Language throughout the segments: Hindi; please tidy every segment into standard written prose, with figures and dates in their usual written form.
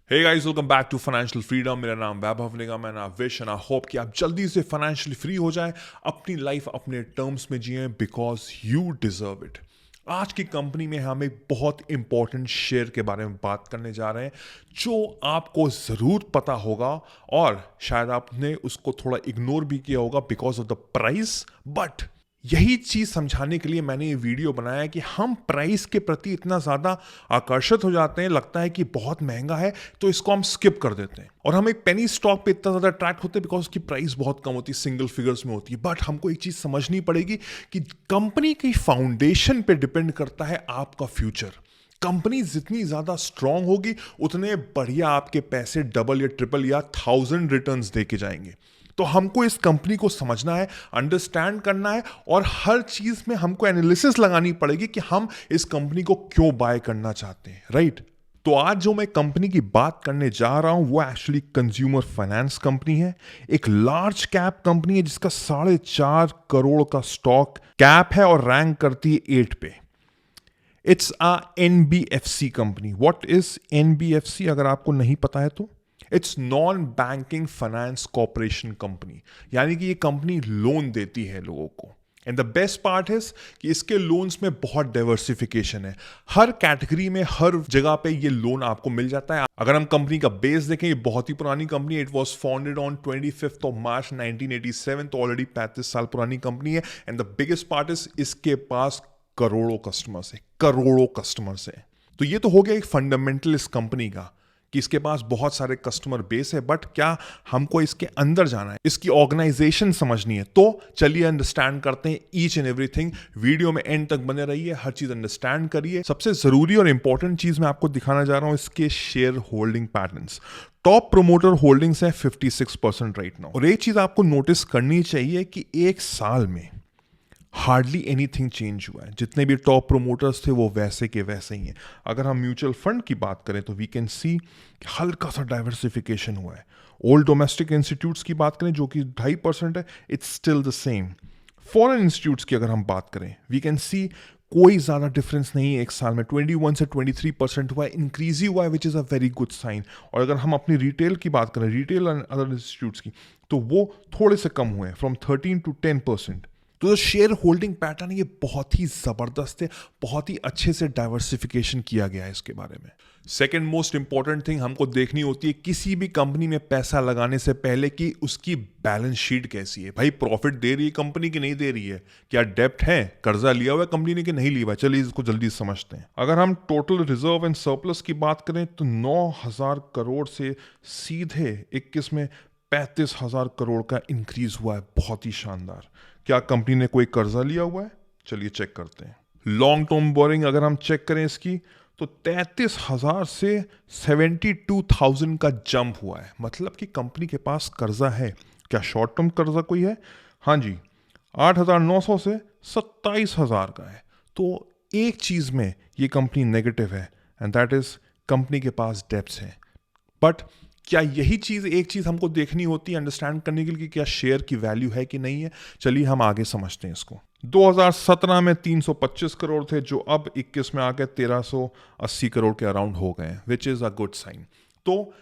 Hey guys, welcome back to financial freedom. मेरा नाम वैभव निगम है, I wish and I hope कि आप जल्दी से फाइनेंशियली फ्री हो जाएं, अपनी लाइफ अपने टर्म्स में जिएं, बिकॉज यू डिजर्व इट। आज की कंपनी में हम एक बहुत इंपॉर्टेंट शेयर के बारे में बात करने जा रहे हैं जो आपको ज़रूर पता होगा और शायद आपने उसको थोड़ा इग्नोर भी किया होगा because of the price. But यही चीज समझाने के लिए मैंने ये वीडियो बनाया कि हम प्राइस के प्रति इतना ज्यादा आकर्षित हो जाते हैं, लगता है कि बहुत महंगा है तो इसको हम स्किप कर देते हैं, और हम एक पेनी स्टॉक पे इतना ज्यादा अट्रैक्ट होते हैं बिकॉज उसकी प्राइस बहुत कम होती है, सिंगल फिगर्स में होती है। बट हमको एक चीज समझनी पड़ेगी कि कंपनी की फाउंडेशन पे डिपेंड करता है आपका फ्यूचर। कंपनी जितनी ज्यादा स्ट्रांग होगी उतने बढ़िया आपके पैसे डबल या ट्रिपल या 1000 रिटर्न्स दे के जाएंगे। तो हमको इस कंपनी को समझना है, अंडरस्टैंड करना है, और हर चीज में हमको एनालिसिस लगानी पड़ेगी कि हम इस कंपनी को क्यों बाय करना चाहते हैं, राइट? तो आज जो मैं कंपनी की बात करने जा रहा हूं वो एक्चुअली कंज्यूमर फाइनेंस कंपनी है। एक लार्ज कैप कंपनी है जिसका 4.5 करोड़ का स्टॉक कैप है और रैंक करती है 8 पे। It's a NBFC company. What is NBFC अगर आपको नहीं पता है तो? It's non banking finance corporation company, यानी कि ये कंपनी लोन देती है लोगों को। And the best part is कि इसके लोन्स में बहुत डाइवर्सिफिकेशन है। हर कैटेगरी में हर जगह पे ये लोन आपको मिल जाता है। अगर हम कंपनी का बेस देखें, ये बहुत ही पुरानी कंपनी है। It was founded on 25 of March 1987, तो ऑलरेडी 35 साल पुरानी कंपनी है। And the biggest part is इसके पास करोड़ों कस्टमर्स है, करोड़ों कस्टमर्स है। तो ये तो हो गया एक फंडामेंटल इस कंपनी का कि इसके पास बहुत सारे कस्टमर बेस है। बट क्या हमको इसके अंदर जाना है, इसकी ऑर्गेनाइजेशन समझनी है? तो चलिए अंडरस्टैंड करते हैं ईच एंड एवरीथिंग। वीडियो में एंड तक बने रहिए, हर चीज अंडरस्टैंड करिए। सबसे जरूरी और इंपॉर्टेंट चीज मैं आपको दिखाना जा रहा हूं, इसके share holding patterns. Top promoter holdings है 56% राइट नाउ। और एक चीज आपको नोटिस करनी चाहिए कि एक साल में हार्डली एनीथिंग चेंज हुआ है। जितने भी टॉप प्रोमोटर्स थे वो वैसे के वैसे ही हैं। अगर हम म्यूचुअल फंड की बात करें तो वी कैन सी हल्का सा डाइवर्सिफिकेशन हुआ है। ओल्ड डोमेस्टिक इंस्टीट्यूट्स की बात करें जो कि 2.5% है, it's still the same. Foreign institutes की अगर हम बात करें वी कैन सी कोई ज़्यादा डिफरेंस नहीं है। एक साल में 21 से 23% हुआ है, इंक्रीज ही हुआ है, which is a very good sign. और अगर हम अपनी रिटेल की बात करें, रिटेल एंड अदर इंस्टीट्यूट्स की, तो वो थोड़े से कम हुए हैं, फ्रॉम 13 to 10%। तो शेयर होल्डिंग पैटर्न ये बहुत ही जबरदस्त है, बहुत ही अच्छे से डाइवर्सिफिकेशन किया गया है इसके बारे में। सेकेंड मोस्ट इंपॉर्टेंट थिंग हमको देखनी होती है किसी भी कंपनी में पैसा लगाने से पहले कि उसकी बैलेंस शीट कैसी है। भाई प्रॉफिट दे रही है कंपनी की नहीं दे रही है? क्या डेप्ट है, कर्जा लिया हुआ है कंपनी ने कि नहीं लिया हुआ है? चलिए इसको जल्दी समझते हैं। अगर हम टोटल रिजर्व एंड सरप्लस की बात करें तो 9,000 करोड़ से सीधे 21 में 35,000 करोड़ का इंक्रीज हुआ है, बहुत ही शानदार। क्या कंपनी ने कोई कर्जा लिया हुआ है? चलिए चेक करते हैं। लॉन्ग टर्म बोरिंग अगर हम चेक करें इसकी तो 33,000 से 72,000 का जंप हुआ है, मतलब कि कंपनी के पास कर्जा है। क्या शॉर्ट टर्म कर्जा कोई है? हाँ जी, 8,900 से 27,000 का है। तो एक चीज में ये कंपनी नेगेटिव है एंड दैट इज कंपनी के पास डेब्ट्स है। बट क्या यही चीज एक चीज हमको देखनी होती है अंडरस्टैंड करने के लिए कि क्या शेयर की वैल्यू है कि नहीं है? चलिए हम आगे समझते हैं इसको। 2017 में 325 करोड़ थे जो अब 21 में आके 1380 करोड़ के अराउंड हो गए हैं, which is a good sign. तो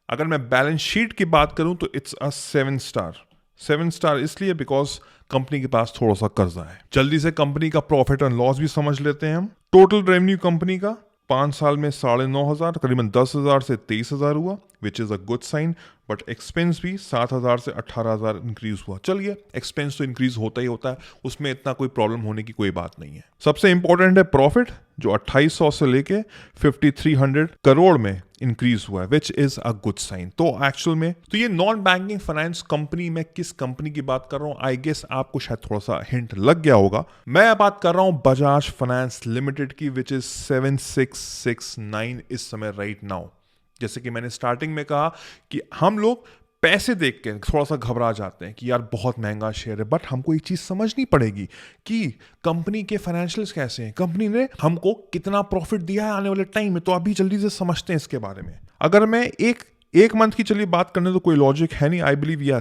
अगर मैं बैलेंस शीट की बात करूं तो इट्स अ 7 स्टार। 7 स्टार इसलिए बिकॉज कंपनी के पास थोड़ा सा कर्जा है। जल्दी से कंपनी का प्रॉफिट एंड लॉस भी समझ लेते हैं हम। टोटल रेवेन्यू कंपनी का 5 साल में 9,500, करीबन 10,000 से 23,000 हुआ, which is a good sign. But expense भी 7,000 से 18,000 इंक्रीज हुआ। चलिए एक्सपेंस तो इंक्रीज होता ही होता है, उसमें इतना कोई प्रॉब्लम होने की कोई बात नहीं है। सबसे इंपॉर्टेंट है प्रॉफिट जो 2,800 से लेके 5,300 करोड़ में इंक्रीज हुआ है, which is a good sign. तो एक्चुअल में तो ये नॉन बैंकिंग फाइनेंस कंपनी, मैं किस कंपनी की बात कर रहा हूँ आई गेस आपको शायद थोड़ा सा हिंट लग गया होगा। मैं बात कर रहा हूँ बजाज फाइनेंस लिमिटेड की, विच इज 7669 इस समय राइट नाउ। जैसे कि मैंने स्टार्टिंग में कहा कि हम लोग पैसे देख के थोड़ा सा घबरा जाते हैं कि यार बहुत महंगा शेयर है। बट हमको एक चीज समझनी पड़ेगी कि कंपनी के फाइनेंशियल्स कैसे हैं, कंपनी ने हमको कितना प्रॉफिट दिया है आने वाले टाइम में। तो अभी जल्दी से समझते हैं इसके बारे में। अगर मैं एक मंथ की चलिए बात करने तो कोई लॉजिक है नहीं। आई बिलीव या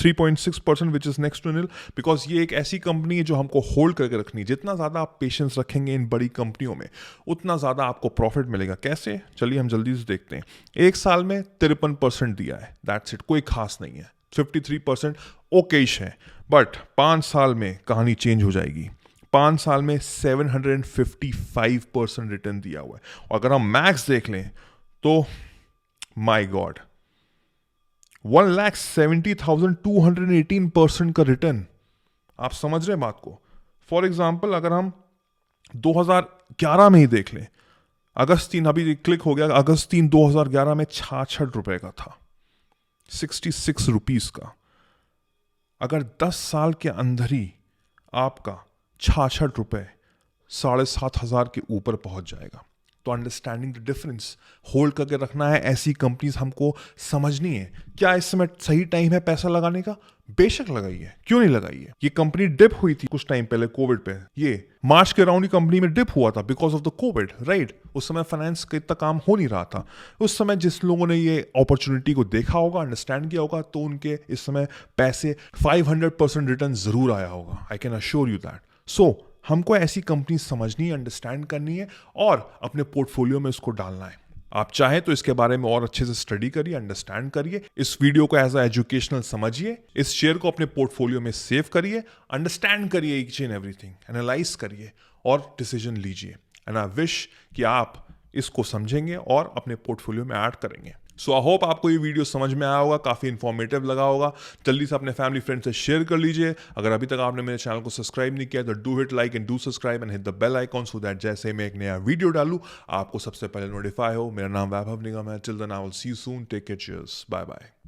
3.6% which is next to nil, because ये एक ऐसी कंपनी है जो हमको होल्ड करके रखनी है। जितना ज़्यादा आप पेशेंस रखेंगे इन बड़ी कंपनियों में, उतना ज़्यादा आपको प्रॉफिट मिलेगा। कैसे? चलिए हम जल्दी से देखते हैं। एक साल में 53% दिया है, दैट्स इट, कोई खास नहीं है। 53% ओकेश है, बट 5 साल में कहानी चेंज हो जाएगी। 5 साल में 755% रिटर्न दिया हुआ है। और अगर हम मैक्स देख लें तो माई गॉड, 1,70,218% का रिटर्न। आप समझ रहे हैं बात को? फॉर एग्जाम्पल अगर हम 2011 में ही देख लें, अगस्त 3, अभी क्लिक हो गया, अगस्त 3 2011 में 66 रुपए का था, 66 रुपीज का। अगर 10 साल के अंदर ही आपका 66 रुपए 7,500 के ऊपर पहुंच जाएगा। तो अंडरस्टैंडिंग द डिफरेंस, होल्ड करके रखना है। ऐसी कंपनीज हमको समझनी है। क्या इस समय सही टाइम है पैसा लगाने का? बेशक लगाइए, क्यों नहीं लगाइए। ये कंपनी डिप हुई थी कुछ टाइम पहले कोविड पे, ये मार्च के अराउंड ही कंपनी में डिप हुआ था because of the Covid, right. उस समय फाइनेंस का इतना काम हो नहीं रहा था। उस समय जिस लोगों ने ये अपॉर्चुनिटी को देखा होगा, अंडरस्टैंड किया होगा, तो उनके इस समय पैसे 500% रिटर्न जरूर आया होगा। I can assure you that. So हमको ऐसी कंपनी समझनी है, अंडरस्टैंड करनी है और अपने पोर्टफोलियो में इसको डालना है। आप चाहें तो इसके बारे में और अच्छे से स्टडी करिए, अंडरस्टैंड करिए, इस वीडियो को एज अ एजुकेशनल समझिए, इस शेयर को अपने पोर्टफोलियो में सेव करिए, अंडरस्टैंड करिए ईच एंड एवरीथिंग, एनालाइज करिए और डिसीजन लीजिए। एंड आई विश कि आप इसको समझेंगे और अपने पोर्टफोलियो में ऐड करेंगे। सो आई होप आपको ये वीडियो समझ में आया होगा, काफ़ी इन्फॉर्मेटिव लगा होगा। जल्दी से अपने फैमिली फ्रेंड से शेयर कर लीजिए। अगर अभी तक आपने मेरे चैनल को सब्सक्राइब नहीं किया तो do hit like and do subscribe and hit the bell icon so that जैसे मैं एक नया वीडियो डालूं आपको सबसे पहले नोटिफाई हो। मेरा नाम वैभव निगम है। Till then I will see you soon. Take care, cheers, bye bye.